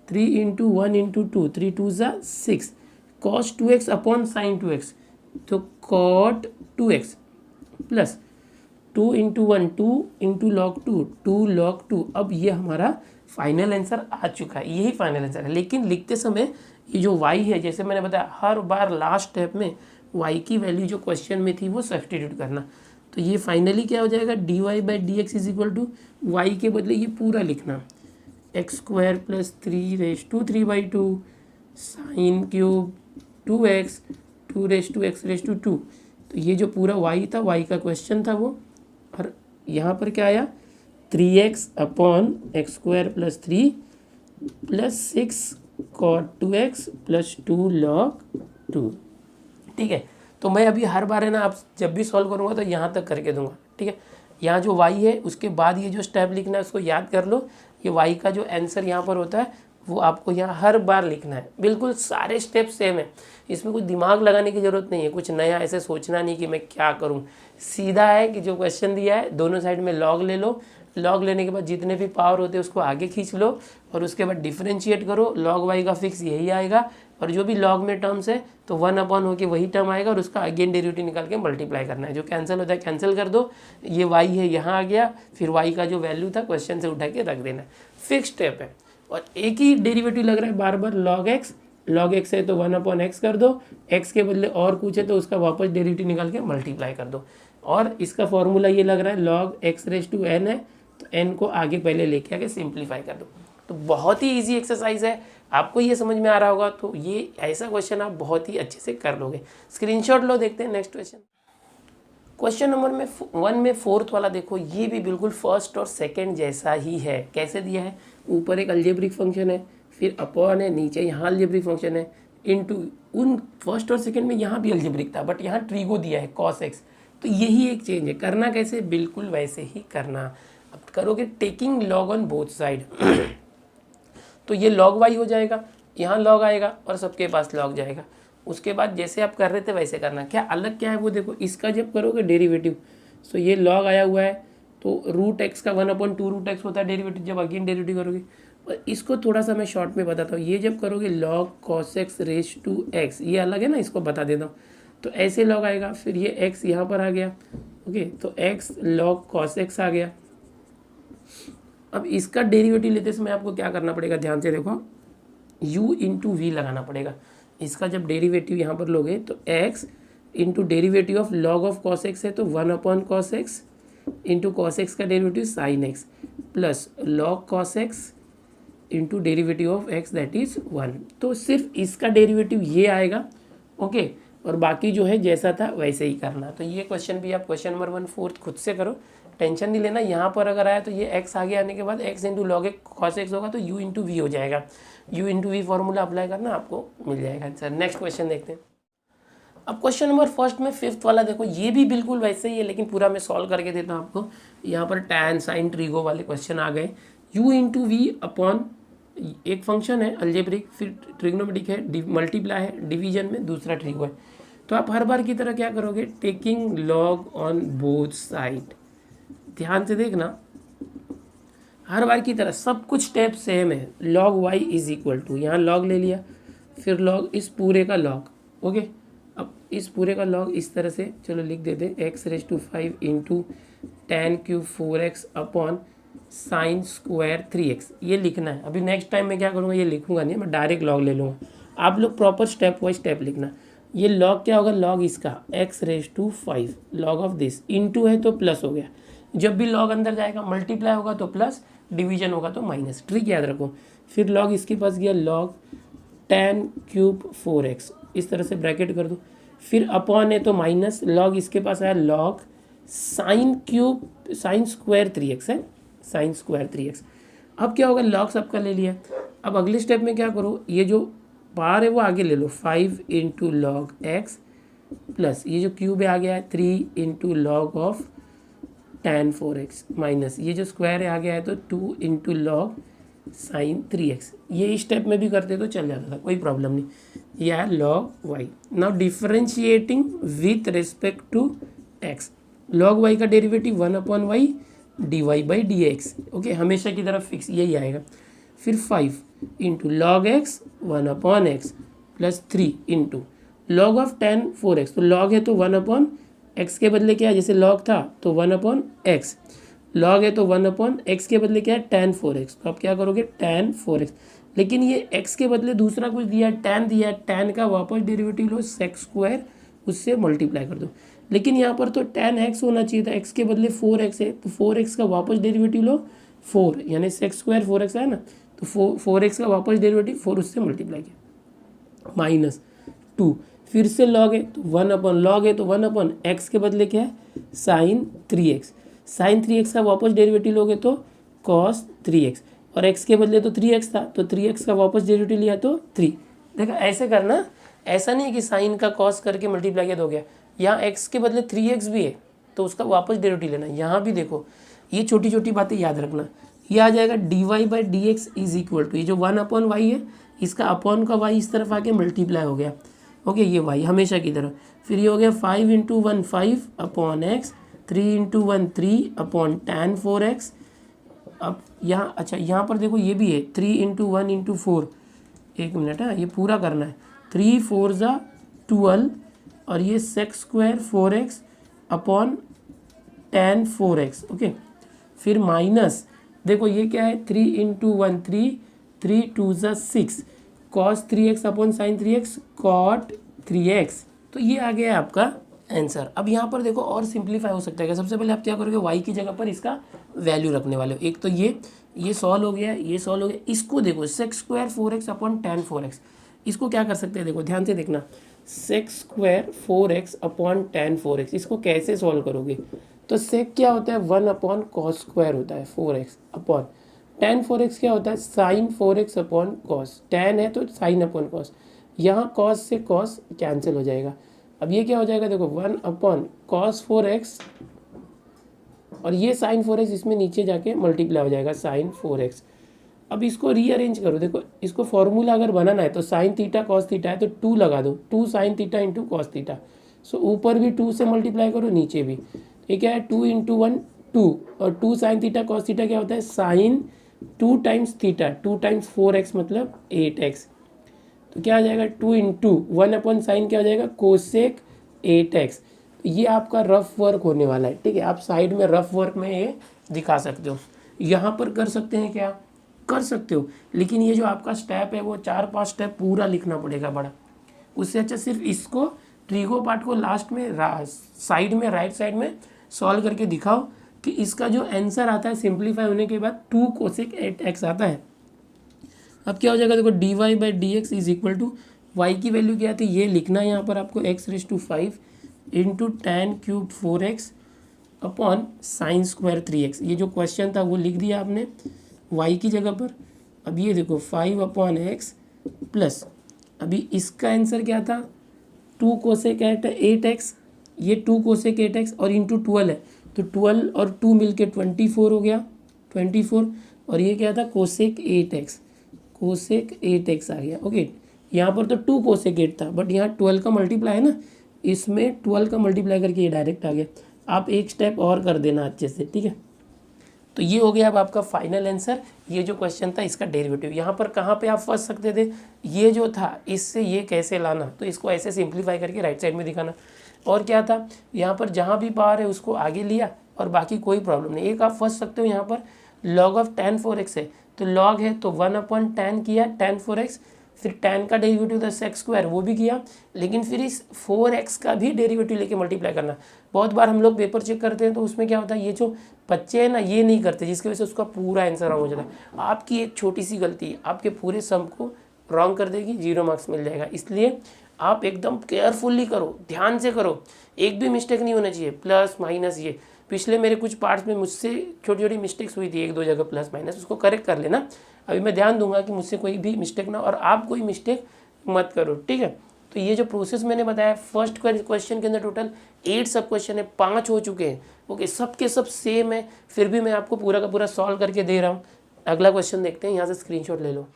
3 into 1 into 2, 3 2 = 6, cos 2x upon sin 2x, तो cot 2x plus 2 into 1 2 into log 2 log 2। अब ये हमारा फाइनल आंसर आ चुका है, यही फाइनल आंसर है। लेकिन लिखते समय ये जो y है, जैसे मैंने बताया हर बार लास्ट स्टेप में y की वैल्यू जो क्वेश्चन में थी वो सब्स्टिट्यूट करना, तो ये फाइनली क्या हो जाएगा dy/dx is equal to y के बदले ये पूरा लिखना x² + 3/2 sin cube 2x 2x⁴, तो ये जो पूरा y था, y का क्वेश्चन था वो, और यहाँ पर क्या आया 3x/x² + 3 plus 6 cot 2x + 2 log 2, ठीक है। तो मैं अभी हर बार है ना, आप जब भी सॉल्व करूँगा तो यहाँ तक करके दूंगा, ठीक है। यहाँ जो y है उसके बाद ये जो स्टेप लिखना है उसको याद कर लो, ये y का जो आंसर यहाँ पर होता है वो आपको यहाँ हर बार लिखना है, बिल्कुल सारे स्टेप सेम है, इसमें कुछ दिमाग लगाने की ज़रूरत नहीं है, कुछ नया ऐसे सोचना नहीं कि मैं क्या करूँ, सीधा है कि जो क्वेश्चन दिया है दोनों साइड में log ले लो, log लेने के बाद जितने भी पावर होते हैं उसको आगे खींच लो, और उसके बाद डिफरेंशिएट करो, log y का फिक्स यही आएगा, और जो भी log में टर्म्स है तो 1/ होके वही टर्म आएगा, और उसका अगेन डेरिवेटिव निकाल के मल्टीप्लाई करना है, जो कैंसिल होता है कैंसिल कर दो, ये y है यहाँ आ गया, फिर y का जो वैल्यू था क्वेश्चन से उठा के रख देना है, फिक्स स्टेप है। और एक ही डेरिवेटिव लग रहा है बार बार, log x है तो 1/x कर दो, x के बदले और कुछ है तो उसका वापस डेरिवेटिव निकाल के मल्टीप्लाई कर दो, और इसका फॉर्मूला ये लग रहा है log x⁻n है तो n को आगे पहले लेके आके सिंप्लीफाई कर दो। तो बहुत ही इजी एक्सरसाइज है, आपको ये समझ में आ रहा होगा, तो ये ऐसा क्वेश्चन आप बहुत ही अच्छे से कर लोगे। स्क्रीनशॉट लो, देखते हैं नेक्स्ट क्वेश्चन। क्वेश्चन नंबर में 1 में फोर्थ वाला देखो, ये भी बिल्कुल फर्स्ट और सेकंड जैसा ही है। कैसे दिया है, ऊपर एक अलजेब्रिक फंक्शन है, फिर अपॉन है, नीचे यहाँ अलजेब्रिक फंक्शन है, इनटू उन फर्स्ट और सेकंड में यहाँ भी अलजेब्रिक था, बट यहाँ ट्रीगो दिया है cos x। तो यही एक चेंज है। करना कैसे, बिल्कुल वैसे ही करना। अब करोगे taking log on both side तो ये log y हो जाएगा, यहाँ log आएगा और सबके पास log जाएगा। उसके बाद जैसे आप कर रहे थे वैसे करना। क्या अलग क्या है वो देखो, इसका जब करोगे डेरिवेटिव, सो ये log आया हुआ है तो रूट एक्स का 1/2 रूट एक्स होता है डेरिवेटिव, जब अगेन डेरिवेटिव करोगे। और इसको थोड़ा सा मैं शॉर्ट में बताता हूँ, ये जब करोगे log cos x raise to x, ये अलग है ना, इसको बता देता हूँ। तो ऐसे log आएगा, फिर ये x यहाँ पर आ गया, ओके, तो x log cos x आ गया। अब इसका डेरिवेटिव लेते समय आपको क्या करना पड़ेगा, ध्यान से देखो, u इंटू वी लगाना पड़ेगा। इसका जब डेरिवेटिव यहाँ पर लोगे तो x into derivative of log of cos x है तो 1/cos x into cos x का derivative sine x plus log cos x into derivative of x that is 1। तो सिर्फ इसका डेरिवेटिव ये आएगा, ओके, और बाकी जो है जैसा था वैसे ही करना। तो ये क्वेश्चन भी आप क्वेश्चन नंबर 1 फोर्थ खुद से करो, टेंशन नहीं लेना। यहाँ पर अगर आया तो ये x आगे आने के बाद x into log cos x होगा तो u इंटू वी हो जाएगा। u into v formula apply करना, आपको मिल जाएगा आंसर। नेक्स्ट क्वेश्चन देखते हैं। अब क्वेश्चन नंबर फर्स्ट में फिफ्थ वाला देखो, ये भी बिल्कुल वैसे ही है, लेकिन पूरा मैं सॉल्व करके देता हूँ आपको। यहाँ पर tan sin ट्रीगो वाले क्वेश्चन आ गए। u इंटू वी अपॉन एक फंक्शन है अलजेब्रिक, फिर ट्रिग्नोमेट्रिक है, मल्टीप्लाई है, डिवीजन में दूसरा ट्रीगो है। तो आप हर बार की तरह क्या करोगे, taking log on both side. ध्यान से देखना, हर बार की तरह सब कुछ स्टेप सेम है। log y is equal to, यहाँ log ले लिया, फिर log इस पूरे का log, ओके। अब इस पूरे का log इस तरह से चलो लिख देते, x raise to 5 into ten cube 4x upon sine square 3x, ये लिखना है। अभी नेक्स्ट टाइम मैं क्या करूँगा, ये लिखूंगा नहीं, मैं डायरेक्ट log ले लूँगा। आप लोग प्रॉपर स्टेप वाइज स्टेप लिखना। ये log क्या होगा, log इसका x raise to 5 log of this, into है तो प्लस हो गया। जब भी log अंदर जाएगा, मल्टीप्लाई होगा तो प्लस, डिवीजन होगा तो माइनस, ट्रिक याद रखो। फिर log इसके पास गया log टेन क्यूब 4x, इस तरह से ब्रैकेट कर दो, फिर अपॉन है तो माइनस, log इसके पास आया log sine cube sign square 3x है, साइन स्क्वायर 3x। अब क्या होगा, log सबका ले लिया। अब अगले स्टेप में क्या करो, ये जो पार है वो आगे ले लो, 5 इंटू लॉग एक्स प्लस ये जो क्यूब है आ गया है 3 into log of tan 4x minus ये जो स्क्वायर है आ गया है तो 2 इंटू लॉग साइन 3x। ये स्टेप में भी करते तो चल जाता था, कोई प्रॉब्लम नहीं। यह है log y। Now differentiating with respect to x, log y का डेरिवेटिव 1/y dy/dx, ओके, हमेशा की तरफ फिक्स यही आएगा। फिर 5 into log x 1/x plus 3 into log of tan 4x, तो log है तो 1/x के बदले क्या है, जैसे log था तो 1/x, log है तो 1/x के बदले क्या है tan 4x, तो आप क्या करोगे tan 4x। लेकिन ये x के बदले दूसरा कुछ दिया है, tan दिया है, tan का वापस डेरिवेटिव लो sec स्क्वायर, उससे मल्टीप्लाई कर दो। लेकिन यहाँ पर तो tan x होना चाहिए था, x के बदले 4x है तो 4x का वापस डेरिवेटिव लो 4, यानी sec स्क्वायर 4x है ना, तो 4x का वापस डेरिवेटिव 4 उससे मल्टीप्लाई किया, माइनस 2, फिर से log है तो 1/log है तो 1/x के बदले क्या है साइन 3x, साइन 3x का वापस डेरिवेटिव लोगे तो cos 3x, और x के बदले तो 3x था तो 3x का वापस डेरिवेटिव लिया तो 3। देखा, ऐसे करना, ऐसा नहीं है कि साइन का cos करके मल्टीप्लाई किया तो हो गया। यहाँ x के बदले 3x भी है तो उसका वापस डेरिवेटिव लेना। यहाँ भी देखो, ये छोटी छोटी बातें याद रखना। ये आ जाएगा dy/dx इज इक्वल टू, ये जो 1/y है इसका अपॉन का y इस तरफ आके मल्टीप्लाई हो गया, ओके, ये y हमेशा की तरह। फिर ये हो गया 5 into 1 5 upon x, 3 into 1 3 upon tan 4x। अब यहाँ, अच्छा यहाँ पर देखो ये भी है 3 इंटू 1 इंटू 4, एक मिनट है, ये पूरा करना है, 3 4 ज़ा 12 और ये sec square 4x upon tan 4x, okay. फिर माइनस देखो ये क्या है 3 इंटू 1 3, 3 2 ज़ा 6 cos 3x upon sine 3x cot 3x। तो ये आ गया आपका आंसर। अब यहाँ पर देखो और सिंप्लीफाई हो सकता है। सबसे पहले आप क्या करोगे, y की जगह पर इसका वैल्यू रखने वाले हो। एक तो ये सॉल्व हो गया, ये सॉल्व हो गया। इसको देखो sec square 4x upon tan 4x, इसको क्या कर सकते हैं, देखो ध्यान से देखना। Sec square 4x upon tan 4x। इसको कैसे सॉल्व करोगे? तो सेक क्या होता है? 1 अपॉन कॉस स्क्वायर होता है 4x अपॉन tan 4x क्या होता है? Sign 4x upon cos. tan है तो साइन अपॉन कॉस, यहाँ कॉस से कॉस कैंसिल हो जाएगा। अब ये क्या हो जाएगा? देखो 1 अपॉन कॉस 4x और ये साइन 4x इसमें नीचे जाके मल्टीप्लाई हो जाएगा साइन 4x। अब इसको रीअरेंज करो। देखो इसको फॉर्मूला अगर बनाना है तो साइन थीटा कॉस थीटा है तो 2 लगा दो, 2 sine theta into cos theta. So ऊपर भी 2 से मल्टीप्लाई करो, नीचे भी। ये क्या है? 2 इंटू 1 2, और 2 साइन थीटा कॉस थीटा क्या होता है? Sign 2 times theta, 2 times 4x मतलब 8x। तो क्या आ जाएगा? 2 इंटू 1 अपॉन साइन क्या हो जाएगा? Cosec 8x। तो ये आपका रफ वर्क होने वाला है, ठीक है। आप साइड में रफ वर्क में ये दिखा सकते हो, यहाँ पर कर सकते हैं क्या? कर सकते हो, लेकिन ये जो आपका स्टेप है वो 4-5 स्टेप पूरा लिखना पड़ेगा बड़ा। उससे अच्छा सिर्फ इसको ट्रीगो पार्ट को लास्ट में साइड में राइट साइड में सॉल्व करके दिखाओ कि इसका जो आंसर आता है सिंप्लीफाई होने के बाद 2 कोसेक 8x आता है। अब क्या हो जाएगा? देखो d y by d x is equal to y की वैल्यू क्या आती है ये लिखना है यहाँ पर आपको, x⁵ into tan cube 4x upon sine square 3x। ये जो क्वेश्चन था वो लिख दिया आपने y की जगह पर। अब ये देखो 5 अपॉन एक्स प्लस, अभी इसका आंसर क्या था? 2 कोसेक 8x, ये 2 कोसेक 8x और इंटू 12 है तो 12 और 2 मिलके 24 हो गया, 24। और ये क्या था? कोसेक 8x, कोसेक 8x आ गया। ओके, यहाँ पर तो 2 कोसेक 8 था बट यहाँ 12 का मल्टीप्लाई है ना, इसमें 12 का मल्टीप्लाई करके ये डायरेक्ट आ गया। आप एक स्टेप और कर देना अच्छे से, ठीक है। तो ये हो गया अब आपका फाइनल आंसर। ये जो क्वेश्चन था इसका डेरिवेटिव। यहाँ पर कहाँ पे आप फंस सकते थे? ये जो था इससे ये कैसे लाना, तो इसको ऐसे सिंप्लीफाई करके राइट साइड में दिखाना। और क्या था? यहाँ पर जहाँ भी पावर है उसको आगे लिया और बाकी कोई प्रॉब्लम नहीं। एक आप फंस सकते हो यहाँ पर लॉग ऑफ tan 4x है तो लॉग है तो 1 अपॉन tan किया tan 4x, फिर tan का डेरिवेटिव था सेक स्क्वायर वो भी किया, लेकिन फिर इस 4x का भी डेरिवेटिव लेके मल्टीप्लाई करना। बहुत बार हम लोग पेपर चेक करते हैं तो उसमें क्या होता है, ये जो बच्चे हैं ना ये नहीं करते, जिसकी वजह से उसका पूरा आंसर रॉन्ग हो जाता है। आपकी एक छोटी सी गलती आपके पूरे सम को रॉन्ग कर देगी, 0 मार्क्स मिल जाएगा। इसलिए आप एकदम केयरफुली करो, ध्यान से करो, एक भी मिस्टेक नहीं होना चाहिए। प्लस माइनस ये पिछले मेरे कुछ पार्ट्स में मुझसे छोटी छोटी मिस्टेक्स हुई थी, 1-2 जगह प्लस माइनस, उसको करेक्ट कर लेना। अभी मैं ध्यान दूंगा कि मुझसे कोई भी मिस्टेक ना, और आप कोई मिस्टेक मत करो, ठीक है। तो ये जो प्रोसेस मैंने बताया, फर्स्ट क्वेश्चन के अंदर टोटल 8 सब क्वेश्चन है, 5 हो चुके हैं। ओके, सब के सब सेम है, फिर भी मैं आपको पूरा का पूरा सॉल्व करके दे रहा हूँ। अगला क्वेश्चन देखते हैं, यहाँ से स्क्रीनशॉट ले लो।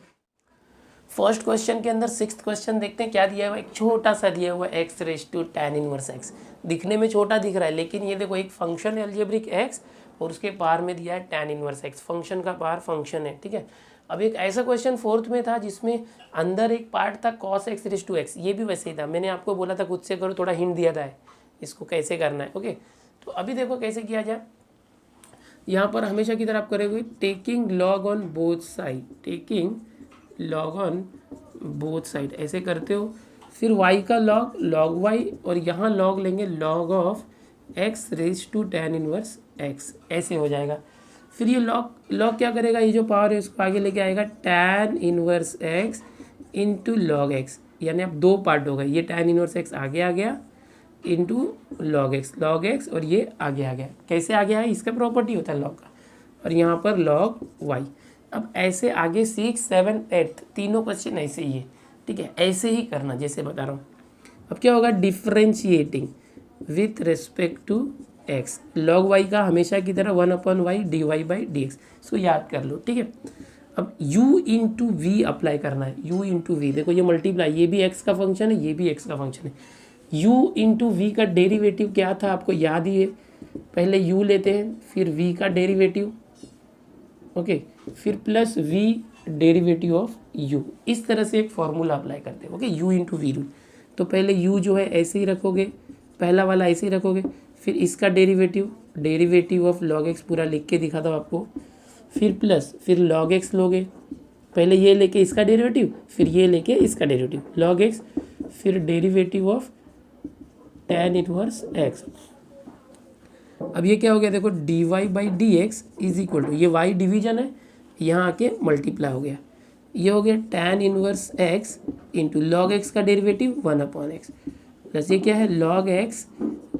फर्स्ट क्वेश्चन के अंदर 6th क्वेश्चन देखते हैं। क्या दिया हुआ है? एक छोटा सा दिया हुआ है x⁵tan 1x। दिखने में छोटा दिख रहा है, लेकिन ये देखो एक फंक्शन है अलजेब्रिक x और उसके पार में दिया है tan 1x। फंक्शन का पार फंक्शन है, ठीक है। अब एक ऐसा क्वेश्चन 4th में था जिसमें अंदर एक पार्ट था cos x⁵x। ये भी वैसे ही था, मैंने आपको बोला था खुद से करो, थोड़ा हिंट दिया था इसको कैसे करना है। ओके, तो अभी देखो कैसे किया जाए। यहाँ पर हमेशा की तरह आप करोगे taking log on both side, taking log on both side ऐसे करते हो। फिर y का लॉग log y, और यहाँ लॉग लेंगे log ऑफ x⁵tan 1x, ऐसे हो जाएगा। फिर ये लॉग क्या करेगा? ये जो पावर है उसको आगे लेके आएगा tan 1x into log x, यानी अब 2 पार्ट हो गए। ये tan 1x आगे आ गया इंटू लॉग एक्स, और ये आगे आ गया। कैसे आगे आया? इसका प्रॉपर्टी होता है लॉग का, और यहाँ पर log y। अब ऐसे आगे 6, 7, 8 तीनों क्वेश्चन ऐसे ही है, ठीक है। ऐसे ही करना जैसे बता रहा हूँ। अब क्या होगा? Differentiating with respect to x, log y का हमेशा की तरह 1 upon y dy by d x, इसको याद कर लो, ठीक है। अब u इंटू वी अप्लाई करना है, u इंटू वी। देखो ये मल्टीप्लाई, ये भी x का फंक्शन है, ये भी x का फंक्शन है। u इंटू वी का डेरिवेटिव क्या था आपको याद ही है, पहले u लेते हैं फिर v का डेरिवेटिव, ओके, फिर plus v derivative of u। इस तरह से एक फॉर्मूला अप्लाई करते हैं, okay, u into v rule. तो पहले u जो है ऐसे ही रखोगे, पहला वाला ऐसे ही रखोगे, फिर इसका डेरिवेटिव ऑफ log x पूरा लिख के दिखाता हूँ आपको, फिर प्लस, फिर log x लोगे, पहले ये लेके इसका डेरिवेटिव, फिर ये लेके इसका डेरिवेटिव log x, फिर डेरिवेटिव ऑफ tan 1x। अब ये क्या हो गया? देखो dy by d x is equal to, ये y डिवीजन है, यहाँ आके मल्टीप्लाई हो गया, ये हो गया tan inverse x into log x का डेरिवेटिव 1/x प्लस ये क्या है log x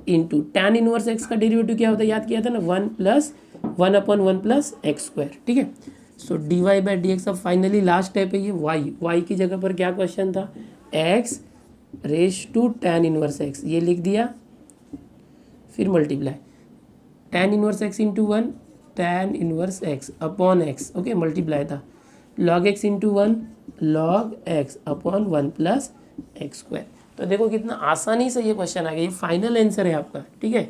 into tan inverse x का डेरिवेटिव क्या होता है, याद किया था ना, 1 प्लस 1/1 प्लस एक्स स्क्वायर, ठीक है। So d y by d x. अब फाइनली लास्ट स्टेप है ये y की जगह पर क्या क्वेश्चन था, x raise to tan inverse x, ये लिख दिया, फिर multiply tan inverse x into 1 tan inverse x upon x, okay, multiply था log x into 1 log x upon 1 plus x square. तो देखो कितना आसानी से ये क्वेश्चन आ गया, ये फाइनल आंसर है आपका, ठीक है।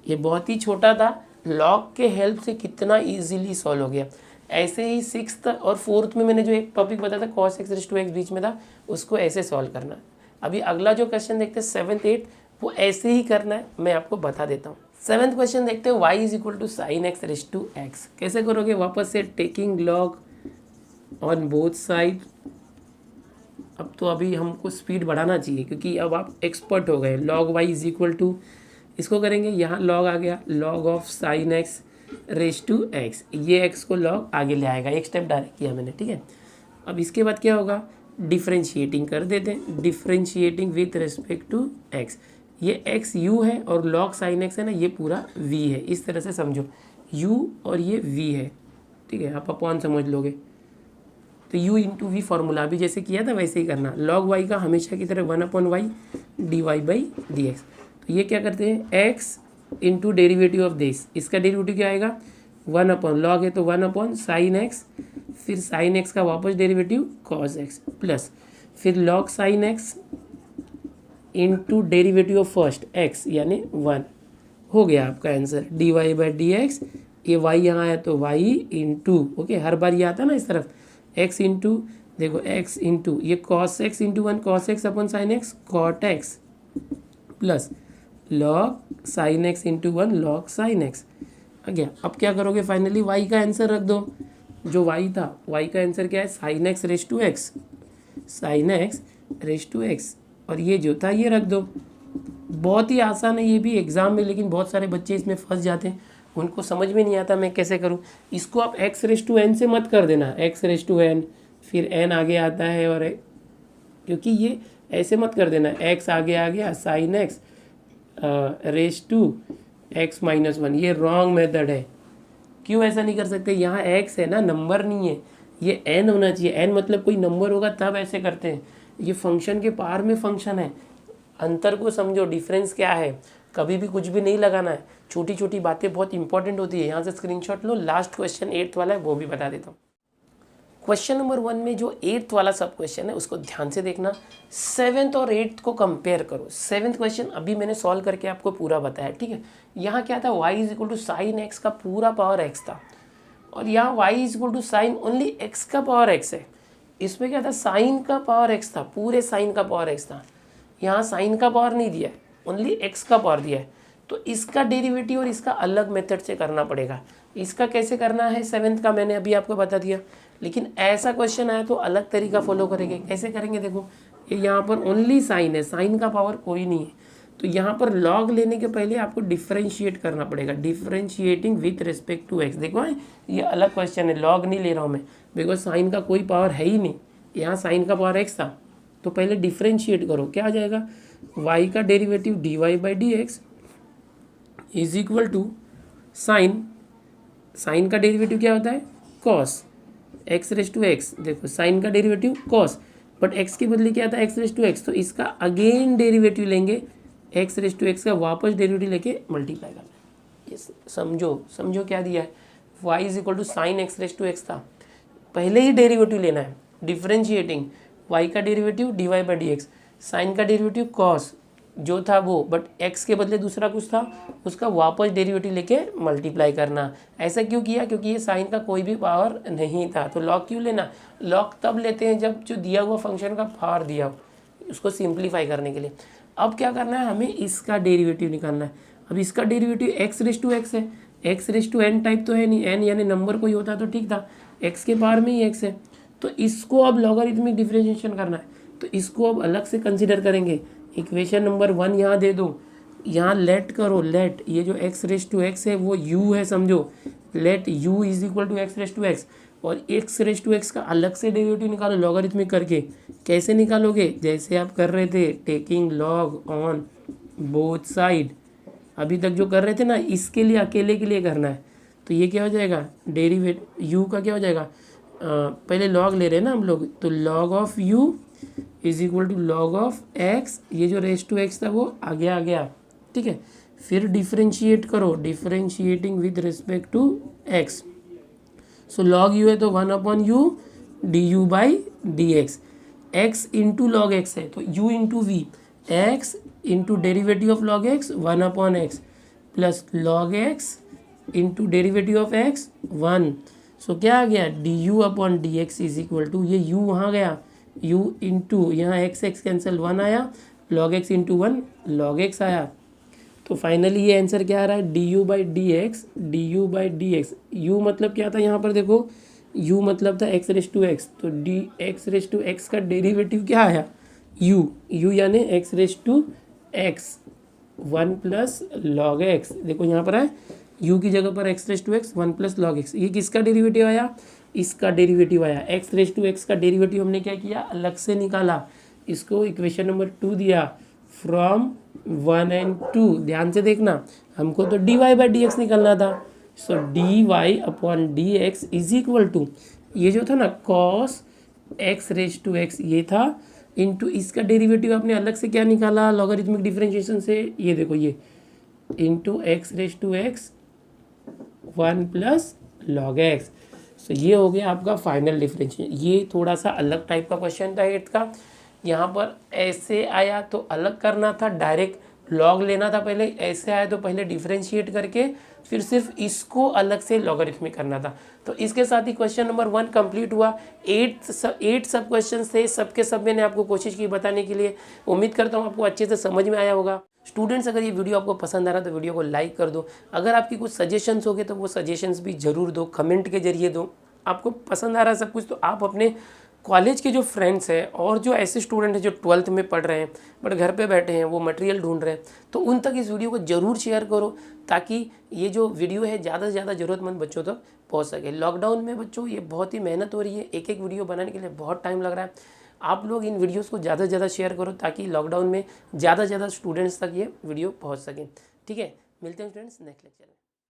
ये बहुत ही छोटा था, लॉग के हेल्प से कितना इजीली सॉल्व हो गया। ऐसे ही 6th और 4th में मैंने जो एक टॉपिक बताया था cos x raise to x बीच में था, उसको ऐसे सॉल्व करना। अभी अगला जो क्वेश्चन देखते हैं 7th 8th, वो ऐसे ही करना है, मैं आपको बता देता हूँ। 7th क्वेश्चन देखते हैं y is equal to sine x raise to x। कैसे करोगे, वापस से taking log on both side. अब तो अभी हमको स्पीड बढ़ाना चाहिए क्योंकि अब आप एक्सपर्ट हो गए। log y is equal to, इसको करेंगे, यहाँ log आ गया, log of sine x raise to x, ये x को log आगे ले आएगा, एक स्टेप डायरेक्ट किया मैंने, ठीक है। अब इसके बाद क्या होगा, डिफ्रेंशिएटिंग कर देते हैं, differentiating with respect to x। ये x u है और log साइन x है ना, ये पूरा v है, इस तरह से समझो, u और ये v है, ठीक है, आप अपॉन समझ लोगे। तो u इंटू वी फॉर्मूला भी जैसे किया था वैसे ही करना। log y का हमेशा की तरह 1/y dy by d x. तो ये क्या करते हैं, x into derivative of this, इसका डेरीवेटिव क्या आएगा, 1/log है तो 1/ साइन एक्स, फिर साइन एक्स का वापस डेरिवेटिव cos x प्लस फिर log sine x into derivative of first x यानी 1। हो गया आपका answer d y by d x. ये y यहाँ आया तो y इंटू, ओके, हर बार ये आता ना इस तरफ, x इंटू, देखो x इंटू ये cos x into 1 cos x upon sine x cot x plus log sine x into 1 log sine x आ गया। अब क्या करोगे, फाइनली y का आंसर रख दो, जो y था, y का आंसर क्या है, sine x raise to x, sine x raise to x, और ये जो था ये रख दो। बहुत ही आसान है ये भी एग्जाम में, लेकिन बहुत सारे बच्चे इसमें फंस जाते हैं, उनको समझ में नहीं आता मैं कैसे करूँ। इसको आप x रेज टू एन से मत कर देना, x रेज टू एन, फिर n आगे आता है, और क्योंकि ये ऐसे मत कर देना, x आगे आ गया sine x raise to x minus 1, ये रॉन्ग मेथड है। क्यों ऐसा नहीं कर सकते, यहाँ x है ना, नंबर नहीं है, ये n होना चाहिए, n मतलब कोई नंबर होगा तब ऐसे करते हैं। ये फंक्शन के पार में फंक्शन है, अंतर को समझो, डिफरेंस क्या है, कभी भी कुछ भी नहीं लगाना है, छोटी छोटी बातें बहुत इंपॉर्टेंट होती है। यहाँ से स्क्रीनशॉट लो, लास्ट क्वेश्चन 8th वाला है वो भी बता देता हूँ। क्वेश्चन नंबर 1 में जो 8th वाला सब क्वेश्चन है उसको ध्यान से देखना, 7th और 8th को कंपेयर करो। 7th क्वेश्चन अभी मैंने सॉल्व करके आपको पूरा बताया, ठीक है। यहाँ क्या था, y is equal to sine x का पूरा पावर x था, और यहाँ y is equal to sine only x का पावर x है। इसमें क्या था, साइन का पावर x था, पूरे साइन का पावर x था, यहाँ साइन का पावर नहीं दिया है, ओनली x का पावर दिया है। तो इसका डेरिवेटिव और इसका अलग मेथड से करना पड़ेगा। इसका कैसे करना है 7th का मैंने अभी आपको बता दिया, लेकिन ऐसा क्वेश्चन आया तो अलग तरीका फॉलो करेंगे। कैसे करेंगे, देखो ये यहाँ पर ओनली साइन है, साइन का पावर कोई नहीं है, तो यहाँ पर लॉग लेने के पहले आपको डिफ्रेंशिएट करना पड़ेगा, differentiating with respect to x. देखो ये अलग क्वेश्चन है, लॉग नहीं ले रहा हूँ मैं, बिकॉज साइन का कोई पावर है ही नहीं, यहाँ साइन का पावर एक्स था। तो पहले डिफ्रेंशिएट करो, क्या आ जाएगा, वाई का derivative d y by d x is equal to sine, sine का डेरिवेटिव क्या होता है, cos x raise to x. देखो साइन का डेरिवेटिव कॉस, बट एक्स के बदले क्या था, एक्स रेज टू एक्स, तो इसका अगेन डेरिवेटिव लेंगे, एक्स रेज टू एक्स का वापस डेरिवेटिव लेके मल्टीप्लाई करना। ये समझो क्या दिया है, y is equal to sine x raise to x था, पहले ही डेरिवेटिव लेना है, डिफ्रेंशिएटिंग, वाई का derivative d y by d x, sine का डेरिवेटिव कॉस जो था वो, बट x के बदले दूसरा कुछ था, उसका वापस डेरिवेटिव लेके मल्टीप्लाई करना। ऐसा क्यों किया, क्योंकि ये साइन का कोई भी पावर नहीं था। तो लॉग क्यों लेना, लॉग तब लेते हैं जब जो दिया हुआ फंक्शन का पावर दिया हो, उसको सिंप्लीफाई करने के लिए। अब क्या करना है, हमें इसका डेरिवेटिव निकालना है। अब इसका derivative x raise to x है, x raise to n type तो है नहीं, n यानी नंबर कोई होता तो ठीक था, x के पावर में ही x है, तो इसको अब लॉगरिथमिक डिफरेंशिएशन करना है, तो इसको अब अलग से कंसिडर करेंगे। इक्वेशन नंबर 1 यहाँ दे दो, यहाँ लेट करो, लेट ये जो x रेज टू एक्स है वो u है, समझो, let u is equal to x raise to x, और एक्स रेज टू एक्स का अलग से डेरिवेटिव निकालो लॉगरिथमिक करके। कैसे निकालोगे? जैसे आप कर रहे थे, taking log on both side. अभी तक जो कर रहे थे ना, इसके लिए अकेले के लिए करना है। तो ये क्या हो जाएगा, डेरिवेट यू का क्या हो जाएगा, पहले लॉग ले रहे हैं ना हम लोग, तो log of u is equal to log of x, ये जो रेज टू एक्स था वो आ गया, ठीक है। फिर डिफ्रेंशिएट करो, differentiating with respect to x. So log u है तो 1/u du by d x. X into log x है तो u into v, x into derivative of log x 1/x plus log x into derivative of x 1। So क्या आ गया, d u upon d x is equal to, ये u वहाँ गया, u into यहाँ x x cancel 1 आया, log x into 1 log x आया। तो फाइनली ये आंसर क्या आ रहा है, d u by d x, d u by d x. U मतलब क्या था यहाँ पर देखो, u मतलब था एक्स रेज टू एक्स, तो d x raise to x का डेरिवेटिव क्या आया, u, u यानी x raise to x 1 plus log x. देखो यहाँ पर है u की जगह पर x raise to x 1 plus log x. ये किसका डेरिवेटिव आया, इसका डेरिवेटिव आया। एक्स रेज टू एक्स का डेरिवेटिव हमने क्या किया, अलग से निकाला, इसको इक्वेशन नंबर 2 दिया, फ्रॉम 1 and 2। ध्यान से देखना, हमको तो d y by d x निकलना था। So d y upon d x is equal to, ये जो था ना cos x raise to x ये था, इंटू इसका डेरिवेटिव आपने अलग से क्या निकाला लॉगरिथमिक डिफरेंशिएशन से, ये देखो ये into x raise to x 1 plus log x. So ये हो गया आपका फाइनल डिफरेंशिएशन। ये थोड़ा सा अलग टाइप का क्वेश्चन था 8th का। यहाँ पर ऐसे आया तो अलग करना था, डायरेक्ट लॉग लेना था पहले, ऐसे आया तो पहले डिफरेंशिएट करके फिर सिर्फ इसको अलग से लॉगरिथमिक करना था। तो इसके साथ ही क्वेश्चन नंबर 1 कंप्लीट हुआ। 8 सब क्वेश्चन थे, सबके सब मैंने आपको कोशिश की बताने के लिए। उम्मीद करता हूँ आपको अच्छे से समझ में आया होगा। स्टूडेंट्स, अगर ये वीडियो आपको पसंद आ रहा तो वीडियो को लाइक कर दो। अगर आपकी कुछ सजेशंस हो गए तो वो सजेशंस भी ज़रूर दो, कमेंट के जरिए दो। आपको पसंद आ रहा है सब कुछ तो आप अपने कॉलेज के जो फ्रेंड्स हैं और जो ऐसे स्टूडेंट हैं जो 12th में पढ़ रहे हैं बट घर पे बैठे हैं, वो मटेरियल ढूंढ रहे हैं, तो उन तक इस वीडियो को ज़रूर शेयर करो ताकि ये जो वीडियो है ज़्यादा से ज़्यादा ज़रूरतमंद बच्चों तक पहुंच सके। लॉकडाउन में बच्चों ये बहुत ही मेहनत हो रही है, एक एक वीडियो बनाने के लिए बहुत टाइम लग रहा है। आप लोग इन वीडियोस को ज़्यादा से ज़्यादा शेयर करो ताकि लॉकडाउन में ज़्यादा से ज़्यादा स्टूडेंट्स तक ये वीडियो पहुँच सकें। ठीक है, मिलते हैं स्टूडेंट्स नेक्स्ट लेक्चर में।